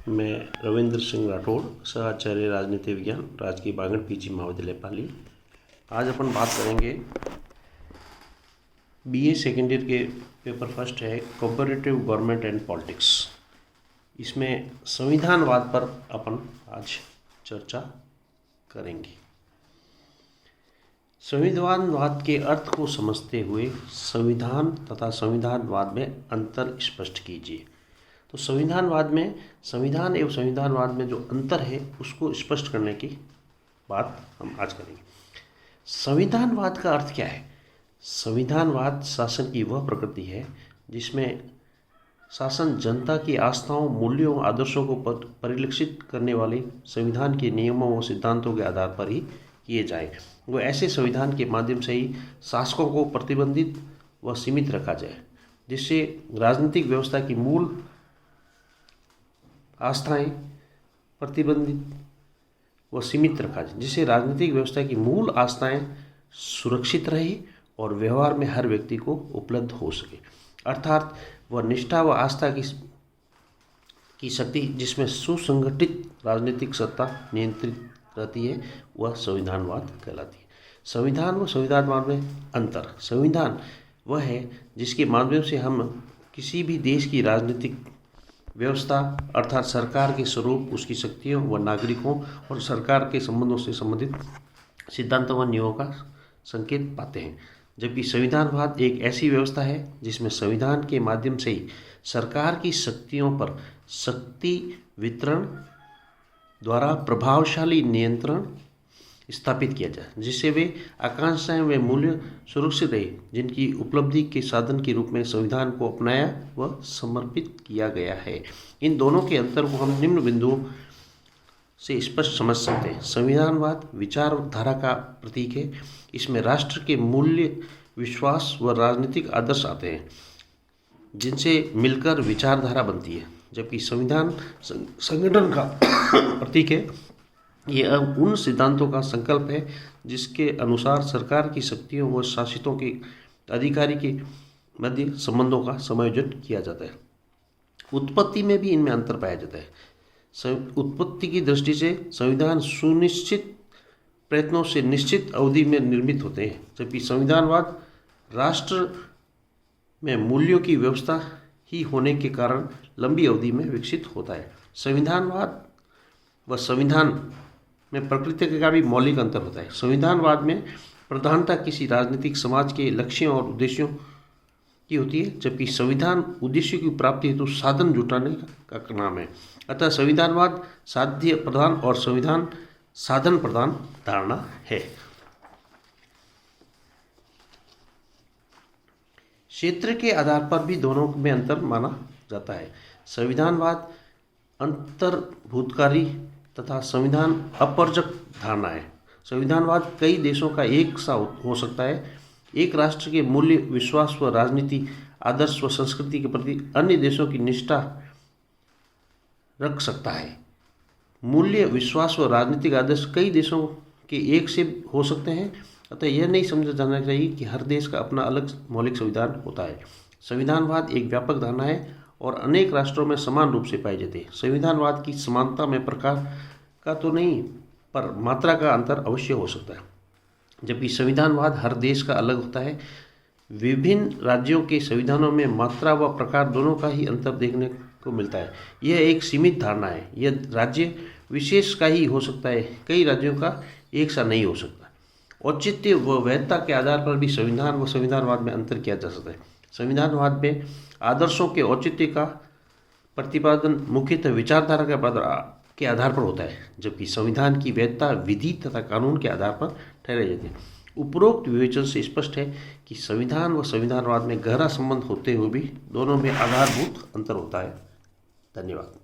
मैं रविंद्र सिंह राठौड़, सह राजनीति विज्ञान, राजकीय बागड़ पीजी महाविद्यालय पाली। आज अपन बात करेंगे बीए सेकेंड ईयर के पेपर फर्स्ट है कोऑपरेटिव गवर्नमेंट एंड पॉलिटिक्स। इसमें संविधानवाद पर अपन आज चर्चा करेंगे। संविधानवाद के अर्थ को समझते हुए संविधान तथा संविधानवाद में अंतर स्पष्ट कीजिए। तो संविधानवाद में संविधान एवं संविधानवाद में जो अंतर है उसको स्पष्ट करने की बात हम आज करेंगे। संविधानवाद का अर्थ क्या है? संविधानवाद शासन की वह प्रकृति है जिसमें शासन जनता की आस्थाओं, मूल्यों, आदर्शों को परिलक्षित करने वाले संविधान के नियमों व सिद्धांतों के आधार पर ही किए जाए। वो ऐसे संविधान के माध्यम से ही शासकों को प्रतिबंधित व सीमित रखा जाए, जिससे राजनीतिक व्यवस्था की मूल आस्थाएं प्रतिबंधित व सीमित रखा जाए, जिससे राजनीतिक व्यवस्था की मूल आस्थाएं सुरक्षित रहे और व्यवहार में हर व्यक्ति को उपलब्ध हो सके। अर्थात वह निष्ठा व आस्था की शक्ति जिसमें सुसंगठित राजनीतिक सत्ता नियंत्रित रहती है, वह संविधानवाद कहलाती है। संविधान व संविधानवाद में अंतर। संविधान वह है जिसके माध्यम से हम किसी भी देश की राजनीतिक व्यवस्था अर्थात सरकार के स्वरूप, उसकी शक्तियों व नागरिकों और सरकार के संबंधों से संबंधित सिद्धांतों व नियमों का संकेत पाते हैं। जबकि संविधानवाद एक ऐसी व्यवस्था है जिसमें संविधान के माध्यम से ही सरकार की शक्तियों पर शक्ति वितरण द्वारा प्रभावशाली नियंत्रण स्थापित किया जाए, जिससे वे आकांक्षाएं व मूल्य सुरक्षित रहे, जिनकी उपलब्धि के साधन के रूप में संविधान को अपनाया व समर्पित किया गया है। इन दोनों के अंतर को हम निम्न बिंदुओं से स्पष्ट समझ सकते हैं। संविधानवाद विचारधारा का प्रतीक है। इसमें राष्ट्र के मूल्य, विश्वास व राजनीतिक आदर्श आते हैं, जिनसे मिलकर विचारधारा बनती है। जबकि संविधान संगठन का प्रतीक है। ये उन सिद्धांतों का संकल्प है जिसके अनुसार सरकार की शक्तियों व शासितों के अधिकारी के मध्य संबंधों का समायोजन किया जाता है। उत्पत्ति में भी इनमें अंतर पाया जाता है। उत्पत्ति की दृष्टि से संविधान सुनिश्चित प्रयत्नों से निश्चित अवधि में निर्मित होते हैं, जबकि संविधानवाद राष्ट्र में मूल्यों की व्यवस्था ही होने के कारण लंबी अवधि में विकसित होता है। संविधानवाद व संविधान में प्रकृति का भी मौलिक अंतर होता है। संविधानवाद में प्रधानता किसी राजनीतिक समाज के लक्ष्यों और उद्देश्यों की होती है, जबकि संविधान उद्देश्य की प्राप्ति हेतु साधन जुटाने का नाम है। अतः संविधानवाद साध्य प्रधान और संविधान साधन प्रधान धारणा है। क्षेत्र के आधार पर भी दोनों में अंतर माना जाता है। संविधानवाद अंतर्भूतकारी तथा संविधान अपरजक धारणा है। संविधानवाद कई देशों का एक सा हो सकता है। एक राष्ट्र के मूल्य, विश्वास व राजनीति आदर्श व संस्कृति के प्रति अन्य देशों की निष्ठा रख सकता है। मूल्य, विश्वास व राजनीतिक आदर्श कई देशों के एक से हो सकते हैं। अतः यह नहीं समझा जाना चाहिए कि हर देश का अपना अलग मौलिक संविधान होता है। संविधानवाद एक व्यापक धारणा है और अनेक राष्ट्रों में समान रूप से पाई जाती है। संविधानवाद की समानता में प्रकार का तो नहीं, पर मात्रा का अंतर अवश्य हो सकता है। जबकि संविधानवाद हर देश का अलग होता है। विभिन्न राज्यों के संविधानों में मात्रा व प्रकार दोनों का ही अंतर देखने को मिलता है। यह एक सीमित धारणा है। यह राज्य विशेष का ही हो सकता है, कई राज्यों का एक सा नहीं हो सकता। औचित्य व वैधता के आधार पर भी संविधान व संविधानवाद में अंतर किया जा सकता है। संविधानवाद में आदर्शों के औचित्य का प्रतिपादन मुख्यतः विचारधारा के आधार पर होता है, जबकि संविधान की वैधता विधि तथा कानून के आधार पर ठहराई जाती है। उपरोक्त विवेचन से स्पष्ट है कि संविधान व संविधानवाद में गहरा संबंध होते हुए भी दोनों में आधारभूत अंतर होता है। धन्यवाद।